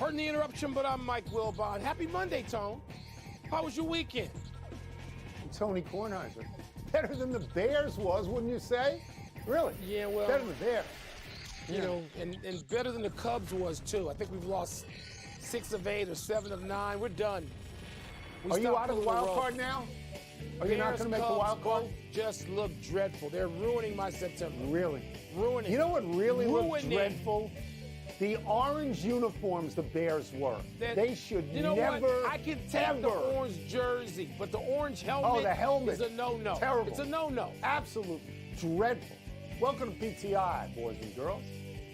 Pardon the interruption, but I'm Mike Wilbon. Happy Monday, Tone. How was your weekend? Tony Kornheiser. Better than the Bears was, wouldn't you say? Really? Yeah, well. Better than the Bears. You know, and better than the Cubs was, too. I think we've lost 6 of 8 or 7 of 9. We're done. Are you out of the wild card now? Are you not going to make the wild card? Just look dreadful. They're ruining my September. Really? Ruining. You know what really looked dreadful? The orange uniforms the Bears wore. They should never, what? I can take the orange jersey, but the orange helmet, the helmet is a no-no. Terrible. It's a no-no. Absolutely dreadful. Welcome to PTI, boys and girls.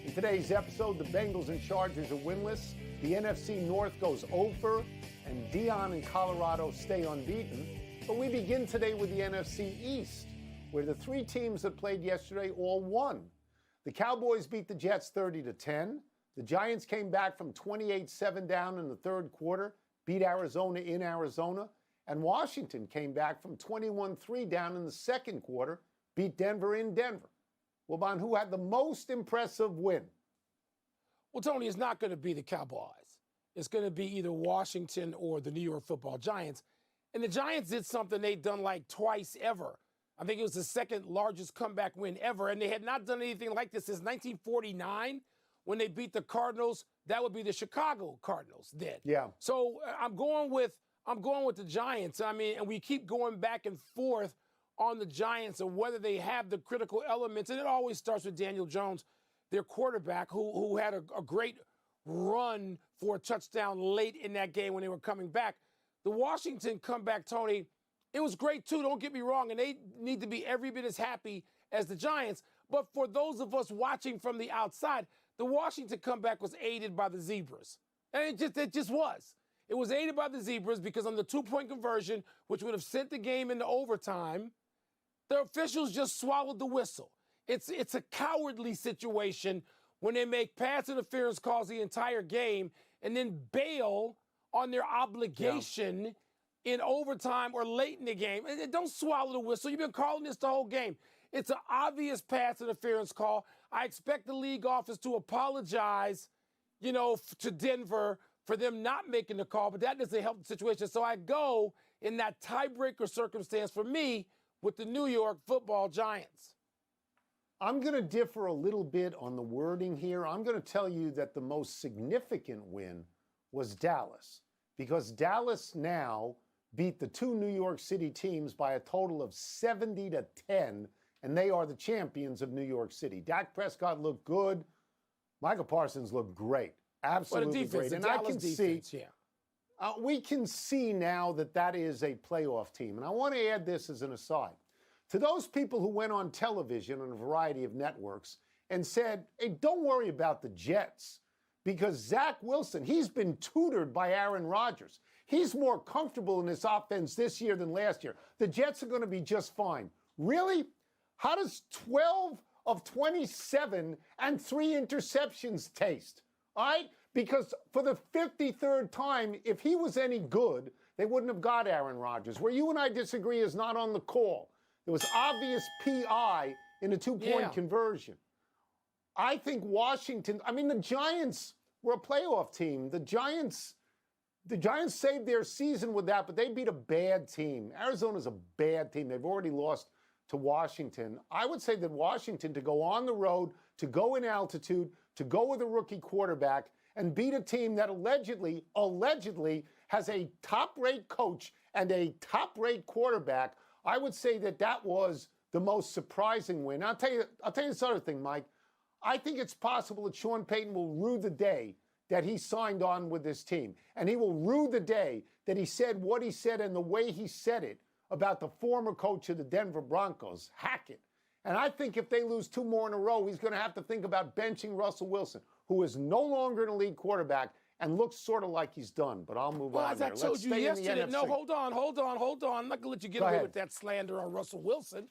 In today's episode, the Bengals and Chargers are winless. The NFC North goes over, and Dion and Colorado stay unbeaten. But we begin today with the NFC East, where the 3 teams that played yesterday all won. The Cowboys beat the Jets 30-10. The Giants came back from 28-7 down in the third quarter, beat Arizona in Arizona. And Washington came back from 21-3 down in the second quarter, beat Denver in Denver. Well, Bon, who had the most impressive win? Well, Tony, it's not going to be the Cowboys. It's going to be either Washington or the New York Football Giants. And the Giants did something they'd done like twice ever. I think it was the second largest comeback win ever, and they had not done anything like this since 1949 when they beat the Cardinals. That would be the Chicago Cardinals then. Yeah. So I'm going with the Giants. I mean, and we keep going back and forth on the Giants and whether they have the critical elements, and it always starts with Daniel Jones, their quarterback, who had a great run for a touchdown late in that game when they were coming back. The Washington comeback, Tony, it was great too, don't get me wrong, and they need to be every bit as happy as the Giants. But for those of us watching from the outside, the Washington comeback was aided by the Zebras. And it just was. It was aided by the Zebras because on the 2-point conversion, which would have sent the game into overtime, the officials just swallowed the whistle. It's a cowardly situation when they make pass interference calls the entire game and then bail on their obligation in overtime or late in the game. And don't swallow the whistle. You've been calling this the whole game. It's an obvious pass interference call. I expect the league office to apologize, to Denver for them not making the call, but that doesn't help the situation. So I go in that tiebreaker circumstance for me with the New York Football Giants. I'm going to differ a little bit on the wording here. I'm going to tell you that the most significant win was Dallas, because Dallas now beat the 2 New York City teams by a total of 70-10, and they are the champions of New York City. Dak Prescott looked good. Michael Parsons looked great. Absolutely great. And I can see, we can see now that is a playoff team. And I want to add this as an aside. To those people who went on television on a variety of networks and said, hey, don't worry about the Jets, because Zach Wilson, he's been tutored by Aaron Rodgers. He's more comfortable in this offense this year than last year. The Jets are going to be just fine. Really? How does 12 of 27 and 3 interceptions taste? All right? Because for the 53rd time, if he was any good, they wouldn't have got Aaron Rodgers. Where you and I disagree is not on the call. There was obvious PI in a 2-point conversion. I think Washington, the Giants were a playoff team. The Giants saved their season with that, but they beat a bad team. Arizona's a bad team. They've already lost to Washington. I would say that Washington, to go on the road, to go in altitude, to go with a rookie quarterback, and beat a team that allegedly has a top-rate coach and a top-rate quarterback, I would say that was the most surprising win. I'll tell you this other thing, Mike. I think it's possible that Sean Payton will rue the day that he signed on with this team. And he will rue the day that he said what he said and the way he said it about the former coach of the Denver Broncos, Hackett. And I think if they lose 2 more in a row, he's going to have to think about benching Russell Wilson, who is no longer an elite quarterback and looks sort of like he's done. But I'll move on there. As I told you yesterday, no, hold on. I'm not going to let you get away with that slander on Russell Wilson.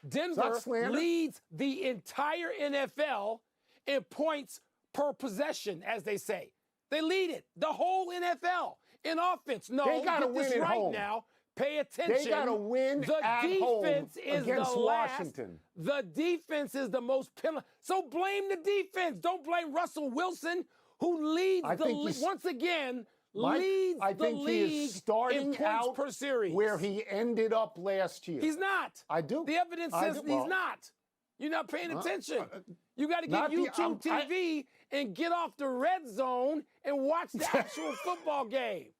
Denver leads the entire NFL in points per possession, as they say. They lead it, the whole NFL in offense. No, they got to win at home now. Pay attention. They got to win at home against Washington. The defense is the most penalty. So blame the defense. Don't blame Russell Wilson, who leads the league once again. Mike, leads I think the he league is starting in points out per series, where he ended up last year. He's not. I do. The evidence says he's not. You're not paying attention. You got to get YouTube TV and get off the red zone and watch the actual football game.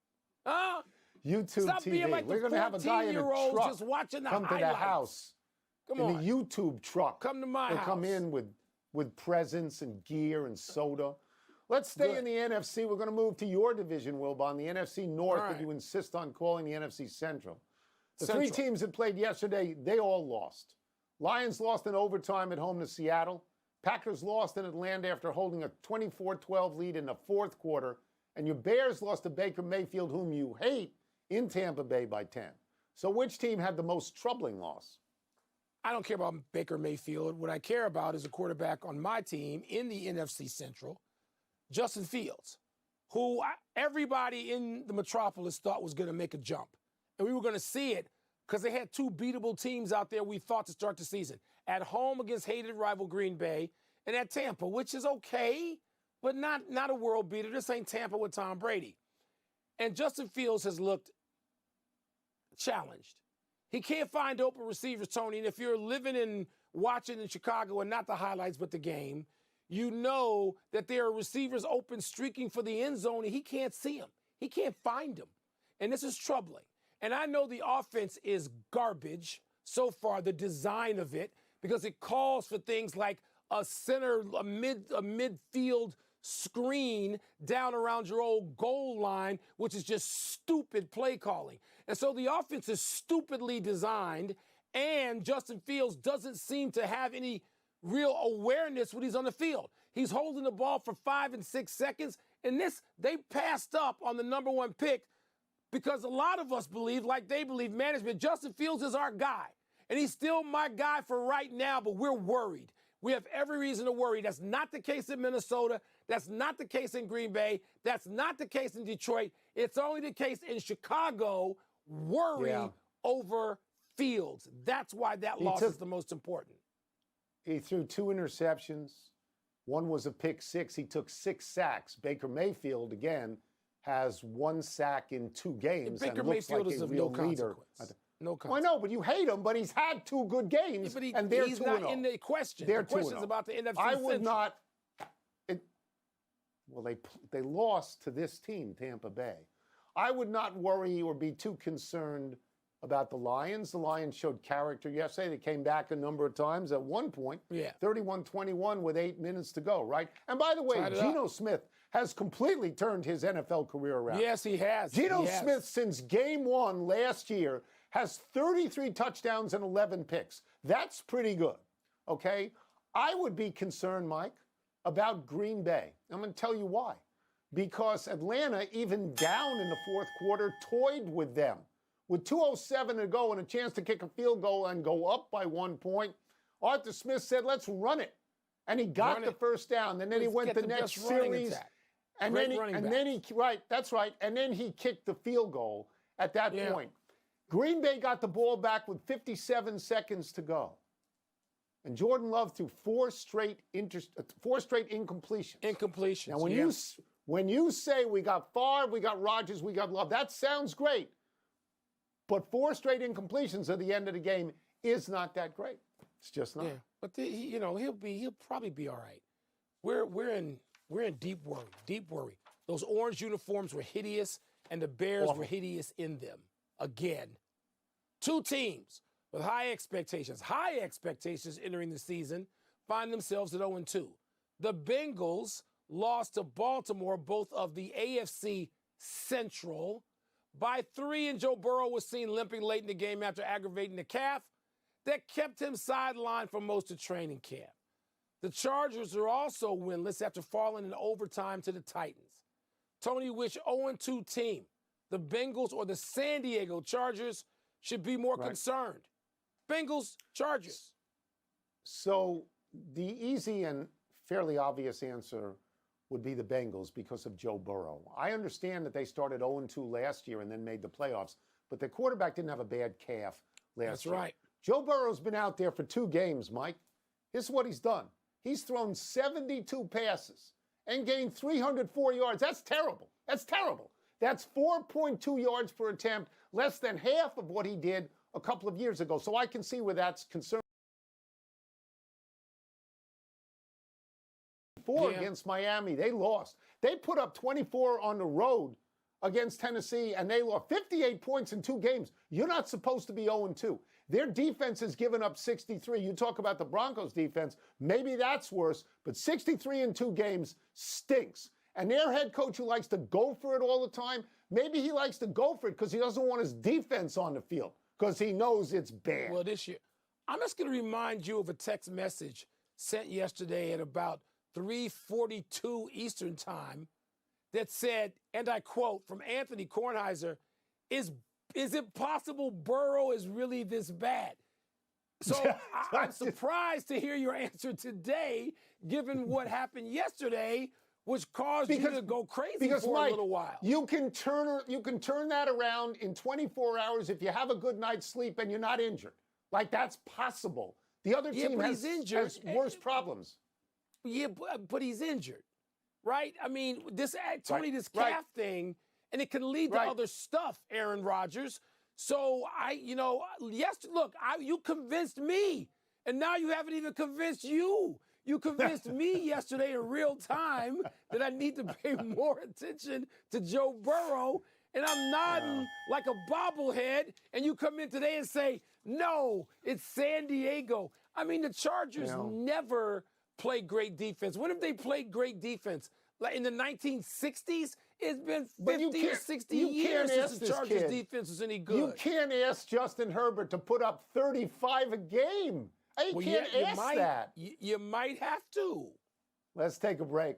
Huh? YouTube Stop TV. being like We're going to have a guy in a truck just watching the come highlights. to the house. Come in on. a YouTube truck. Come to my He'll house. come in with presents and gear and soda. Let's stay in the NFC. We're going to move to your division, Wilbon, the NFC North, if you insist on calling the NFC Central. The three teams that played yesterday, they all lost. Lions lost in overtime at home to Seattle. Packers lost in Atlanta after holding a 24-12 lead in the fourth quarter. And your Bears lost to Baker Mayfield, whom you hate, in Tampa Bay by 10. So which team had the most troubling loss? I don't care about Baker Mayfield. What I care about is a quarterback on my team in the NFC Central, Justin Fields, who everybody in the metropolis thought was going to make a jump. And we were going to see it because they had two beatable teams out there we thought to start the season. At home against hated rival Green Bay and at Tampa, which is okay, but not a world beater. This ain't Tampa with Tom Brady. And Justin Fields has looked challenged. He can't find open receivers, Tony. And if you're living and watching in Chicago and not the highlights but the game, you know that there are receivers open streaking for the end zone and he can't see them. He can't find them. And this is troubling. And I know the offense is garbage so far, the design of it, because it calls for things like a midfield screen down around your old goal line, which is just stupid play calling. And so the offense is stupidly designed, and Justin Fields doesn't seem to have any real awareness when he's on the field. He's holding the ball for 5 and 6 seconds, and they passed up on the number one pick because a lot of us believe, like they believe, management, Justin Fields is our guy. And he's still my guy for right now, but we're worried. We have every reason to worry. That's not the case in Minnesota. That's not the case in Green Bay. That's not the case in Detroit. It's only the case in Chicago. Worry over Fields. That's why that loss is the most important. He threw 2 interceptions. One was a pick six. He took 6 sacks. Baker Mayfield, again, has 1 sack in 2 games. Baker and looks Mayfield like is a of real no leader. consequence. No consequence. Well, I know, but you hate him, but he's had 2 good games, and they're 2-0. He's not in the question. They're the question's about the NFC I would Central. not. Well, they lost to this team, Tampa Bay. I would not worry or be too concerned about the Lions. The Lions showed character yesterday. They came back a number of times at one point. 31-21 with 8 minutes to go, right? And by the way, Geno Smith has completely turned his NFL career around. Yes, he has. Geno Smith, since game 1 last year, has 33 touchdowns and 11 picks. That's pretty good, okay? I would be concerned, Mike, about Green Bay. I'm going to tell you why. Because Atlanta, even down in the fourth quarter, toyed with them. With 2:07 to go and a chance to kick a field goal and go up by 1 point, Arthur Smith said, let's run it. And he got the first down. And then he went the next series. And then he kicked the field goal at that point. Green Bay got the ball back with 57 seconds to go. And Jordan Love threw 4 straight incompletions. Now, when you say we got Favre, we got Rodgers, we got Love, that sounds great. But 4 straight incompletions at the end of the game is not that great. It's just not. Yeah, but he'll probably be all right. We're in deep worry. Those orange uniforms were hideous, and the Bears were hideous in them. Again, 2 teams with high expectations entering the season find themselves at 0-2. The Bengals lost to Baltimore, both of the AFC Central, by 3, and Joe Burrow was seen limping late in the game after aggravating the calf that kept him sidelined for most of training camp. The Chargers are also winless after falling in overtime to the Titans. Tony, which 0-2 team, the Bengals or the San Diego Chargers, should be more concerned? Bengals, Chargers. So the easy and fairly obvious answer would be the Bengals because of Joe Burrow. I understand that they started 0-2 last year and then made the playoffs, but their quarterback didn't have a bad calf last That's year. right. Joe Burrow's been out there for 2 games, Mike. Here's what he's done. He's thrown 72 passes and gained 304 yards. That's terrible. That's terrible. That's 4.2 yards per attempt, less than half of what he did a couple of years ago. So I can see where that's concerned. Against Miami, they lost. They put up 24 on the road against Tennessee, and they lost 58 points in 2 games. You're not supposed to be 0-2. Their defense has given up 63. You talk about the Broncos defense, maybe that's worse, but 63 in 2 games stinks. And their head coach who likes to go for it all the time, maybe he likes to go for it because he doesn't want his defense on the field because he knows it's bad. Well, this year, I'm just going to remind you of a text message sent yesterday at about 3:42 Eastern time that said, and I quote from Anthony Kornheiser, is it possible Burrow is really this bad? So I'm surprised to hear your answer today, given what happened yesterday, which caused you to go crazy for Mike, a little while. You can turn that around in 24 hours if you have a good night's sleep and you're not injured. Like, that's possible. The other team has worse problems. Yeah, but he's injured, right? I mean, this calf thing, and it can lead to other stuff, Aaron Rodgers. So you convinced me, and now you haven't even convinced you. You convinced me yesterday in real time that I need to pay more attention to Joe Burrow, and I'm nodding like a bobblehead, and you come in today and say, no, it's San Diego. I mean, the Chargers never play great defense. When have they played great defense? Like in the 1960s? It's been 50 or 60 years since the Chargers defense was any good. You can't ask Justin Herbert to put up 35 a game. You can't ask that. You might have to. Let's take a break.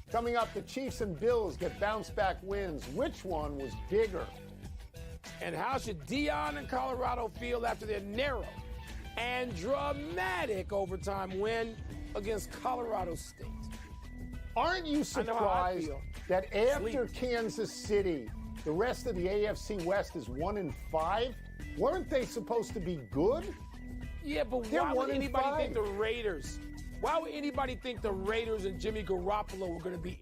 Coming up, the Chiefs and Bills get bounce-back wins. Which one was bigger? And how should Dion and Colorado feel after their narrow and dramatic overtime win against Colorado State? Aren't you surprised that after Kansas City, the rest of the AFC West is 1-5? Weren't they supposed to be good? Yeah, but why would anybody think the Raiders? Why would anybody think the Raiders and Jimmy Garoppolo were going to be?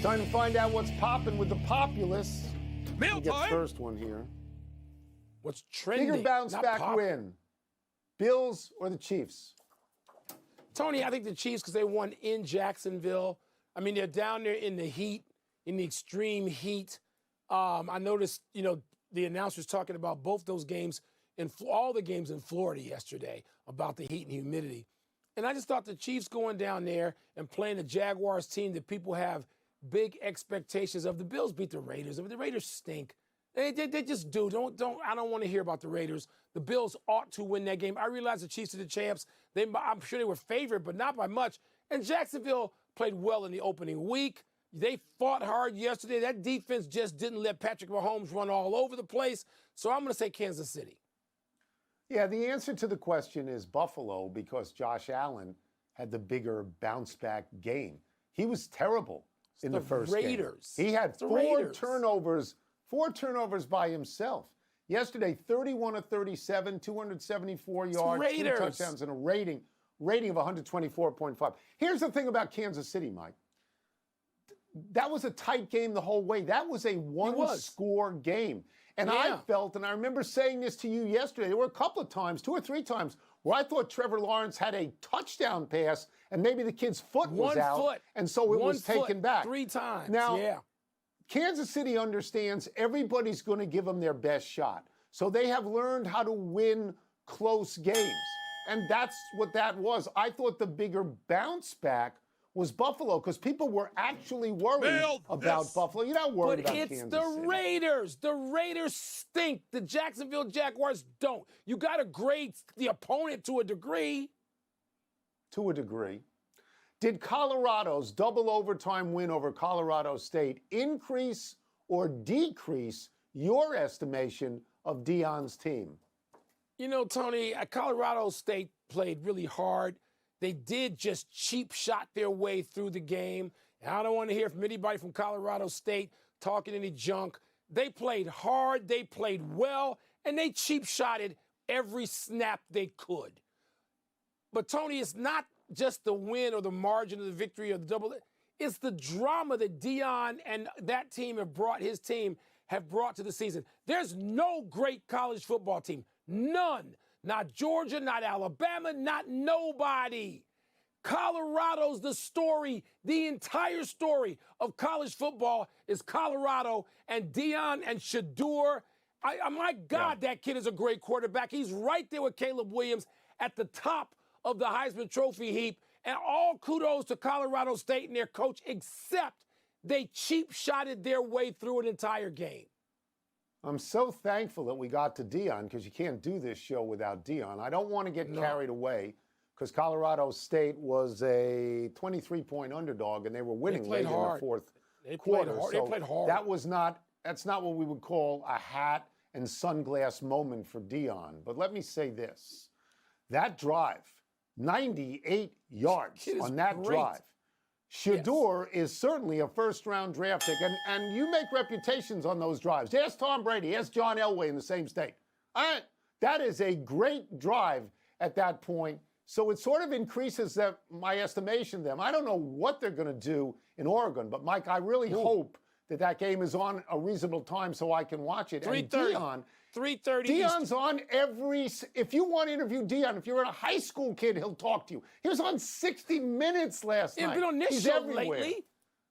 Time to find out what's popping with the populace. Meal time. First one here. What's trending? Bigger bounce-back win. Bills or the Chiefs? Tony, I think the Chiefs because they won in Jacksonville. I mean, they're down there in the heat, in the extreme heat. I noticed, the announcers talking about both those games, all the games in Florida yesterday, about the heat and humidity. And I just thought the Chiefs going down there and playing the Jaguars team that people have big expectations of. The Bills beat the Raiders. I mean, the Raiders stink. They just do. I don't want to hear about the Raiders. The Bills ought to win that game. I realize the Chiefs are the champs. I'm sure they were favored, but not by much. And Jacksonville played well in the opening week. They fought hard yesterday. That defense just didn't let Patrick Mahomes run all over the place. So I'm going to say Kansas City. Yeah, the answer to the question is Buffalo because Josh Allen had the bigger bounce-back game. He was terrible in the first Raiders. game. He had four turnovers by himself. Yesterday, 31 of 37, 274 yards, 2 touchdowns, and a rating of 124.5. Here's the thing about Kansas City, Mike. That was a tight game the whole way. That was a one-score game. And I felt, and I remember saying this to you yesterday, there were a couple of times, 2 or 3 times, where I thought Trevor Lawrence had a touchdown pass and maybe the kid's foot was out. And so it was taken back. 3 times. Now, Kansas City understands everybody's going to give them their best shot. So they have learned how to win close games. And that's what that was. I thought the bigger bounce back was Buffalo because people were actually worried about Buffalo. You're not worried about Kansas City. But it's the Raiders. The Raiders stink. The Jacksonville Jaguars don't. You got to grade the opponent to a degree. To a degree. Did Colorado's double overtime win over Colorado State increase or decrease your estimation of Dion's team? You know, Tony, Colorado State played really hard. They did just cheap shot their way through the game. And I don't want to hear from anybody from Colorado State talking any junk. They played hard, they played well, and they cheap-shotted every snap they could. But, Tony, it's not just the win or the margin of the victory or the double. It's the drama that Deion and that team have brought to the season. There's no great college football team. None. Not Georgia, not Alabama, not nobody. Colorado's the story. The entire story of college football is Colorado and Deion and Shador. My God, that kid is a great quarterback. He's right there with Caleb Williams at the top of the Heisman Trophy heap. And all kudos to Colorado State and their coach, except they cheap-shotted their way through an entire game. I'm so thankful that we got to Deion because you can't do this show without Deion. I don't want to get carried away because Colorado State was a 23-point underdog and they were winning late in the fourth quarter. They played hard. That's not what we would call a hat and sunglass moment for Deion. But let me say this. That drive, 98 yards on that drive. Shador is certainly a first-round draft pick, and you make reputations on those drives. Ask Tom Brady, ask John Elway in the same state. That is a great drive at that point. So it sort of increases my estimation of them. I don't know what they're going to do in Oregon, but, Mike, I really hope that game is on a reasonable time so I can watch it. 3:30. 3:30. Deion's on if you want to interview Deion, if you're a high school kid, he'll talk to you. He was on 60 Minutes last night. He's been on this show lately.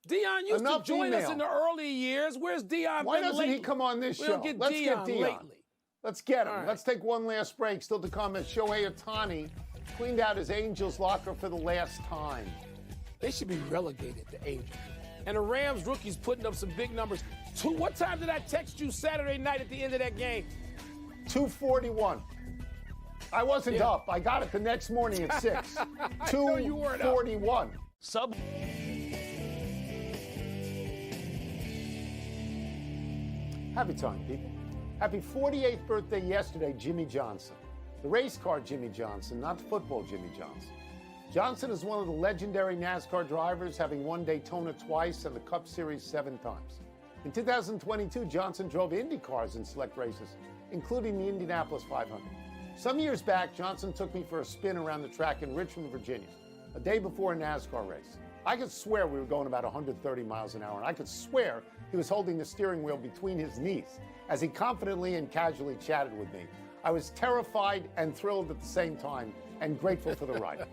Deion used to join us in the early years. Where's Deion? Why doesn't he come on this show? Let's get Deion lately. Let's get him. Right. Let's take one last break. Still to come as Shohei Ohtani cleaned out his Angels locker for the last time. They should be relegated, the Angels. And the Rams rookies putting up some big numbers. What time did I text you Saturday night at the end of that game? 2:41. I wasn't up. I got it the next morning at 6. 2:41. Happy time, people. Happy 48th birthday yesterday, Jimmy Johnson. The race car Jimmy Johnson, not football Jimmy Johnson. Johnson is one of the legendary NASCAR drivers, having won Daytona twice and the Cup Series 7 times. In 2022, Johnson drove Indy cars in select races, including the Indianapolis 500. Some years back, Johnson took me for a spin around the track in Richmond, Virginia, a day before a NASCAR race. I could swear we were going about 130 miles an hour, and I could swear he was holding the steering wheel between his knees as he confidently and casually chatted with me. I was terrified and thrilled at the same time and grateful for the ride.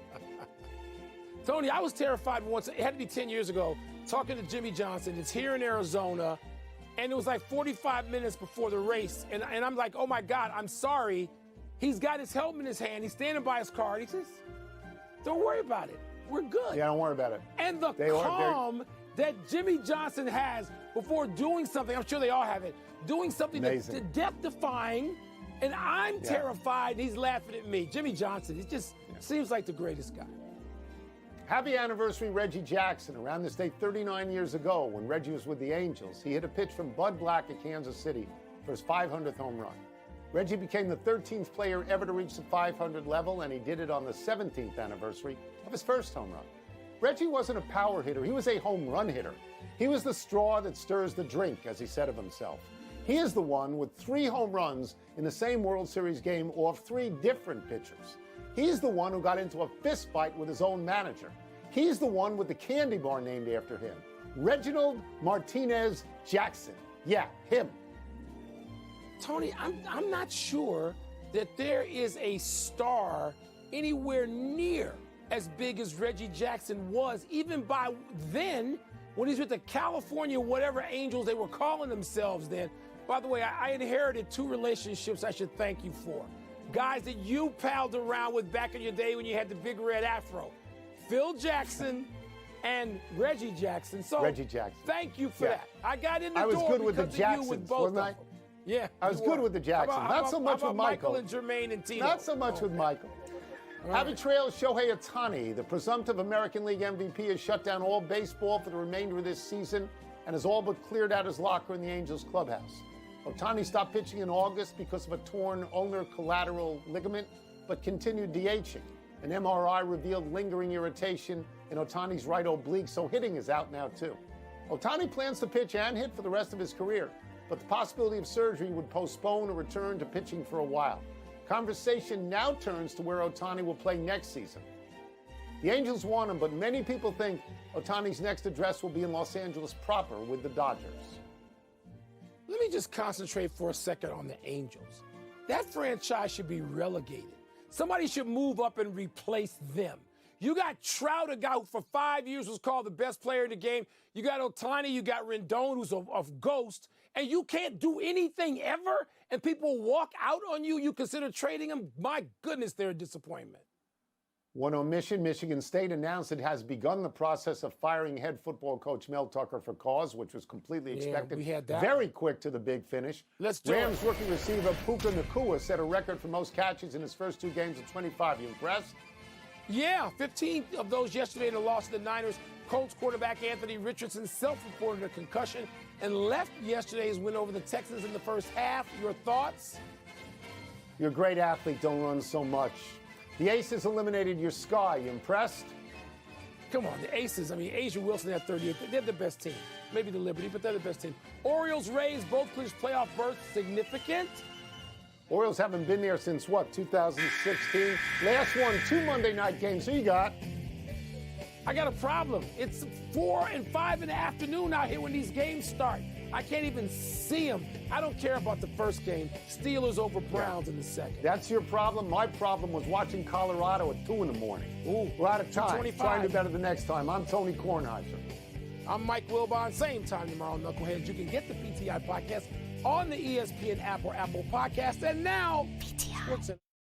Tony, I was terrified once. It had to be 10 years ago, talking to Jimmy Johnson. It's here in Arizona, and it was like 45 minutes before the race. And I'm like, oh, my God, I'm sorry. He's got his helmet in his hand. He's standing by his car. And he says, don't worry about it. We're good. Yeah, don't worry about it. And the calm that Jimmy Johnson has before doing something, I'm sure they all have it, doing something that's death-defying, and I'm terrified. He's laughing at me. Jimmy Johnson, he just seems like the greatest guy. Happy anniversary, Reggie Jackson. Around this date 39 years ago, when Reggie was with the Angels, he hit a pitch from Bud Black at Kansas City for his 500th home run. Reggie became the 13th player ever to reach the 500 level, and he did it on the 17th anniversary of his first home run. Reggie wasn't a power hitter. He was a home run hitter. He was the straw that stirs the drink, as he said of himself. He is the one with 3 home runs in the same World Series game off 3 different pitchers. He's the one who got into a fist fight with his own manager. He's the one with the candy bar named after him. Reginald Martinez Jackson. Yeah, him. Tony, I'm not sure that there is a star anywhere near as big as Reggie Jackson was, even by then, when he's with the California whatever Angels they were calling themselves then. By the way, I inherited 2 relationships I should thank you for. Guys that you palled around with back in your day when you had the big red afro. Phil Jackson and Reggie Jackson. So Reggie Jackson. Thank you for that. I got in the door. I was good with the Jacksons, with both wasn't I? of them. Yeah, I was good with the Jacksons. Not so much with Michael. And Jermaine and Tito. Not so much with Michael. Happy trails, Shohei Ohtani. The presumptive American League MVP has shut down all baseball for the remainder of this season and has all but cleared out his locker in the Angels clubhouse. Ohtani stopped pitching in August because of a torn ulnar collateral ligament, but continued DHing. An MRI revealed lingering irritation in Ohtani's right oblique, so hitting is out now too. Ohtani plans to pitch and hit for the rest of his career, but the possibility of surgery would postpone a return to pitching for a while. Conversation now turns to where Ohtani will play next season. The Angels want him, but many people think Ohtani's next address will be in Los Angeles proper with the Dodgers. Let me just concentrate for a second on the Angels. That franchise should be relegated. Somebody should move up and replace them. You got Trout, a guy who for 5 years was called the best player in the game. You got Ohtani, you got Rendon, who's a ghost, and you can't do anything ever, and people walk out on you. You consider trading them? My goodness, they're a disappointment. One omission, Michigan State announced it has begun the process of firing head football coach Mel Tucker for cause, which was completely expected. We had that. Very quick to the big finish. Let's do Rams rookie receiver Puka Nacua set a record for most catches in his first 2 games of 25. You impressed? Yeah, 15 of those yesterday in the loss to the Niners. Colts quarterback Anthony Richardson self-reported a concussion and left yesterday's win over the Texans in the first half. Your thoughts? You're a great athlete. Don't run so much. The Aces eliminated your Sky. You impressed? Come on, the Aces. I mean, Asia Wilson at 38. They're the best team. Maybe the Liberty, but they're the best team. Orioles, Rays, both clinched playoff berths. Significant? Orioles haven't been there since, what, 2016? Last one, 2 Monday night games. Who you got? I got a problem. It's 4 and 5 in the afternoon out here when these games start. I can't even see them. I don't care about the first game. Steelers over Browns in the second. That's your problem. My problem was watching Colorado at 2 in the morning. Ooh, we're out of time. 25. Try to do better the next time. I'm Tony Kornheiser. I'm Mike Wilbon. Same time tomorrow, Knuckleheads. You can get the PTI podcast on the ESPN app or Apple Podcast. And now, PTI.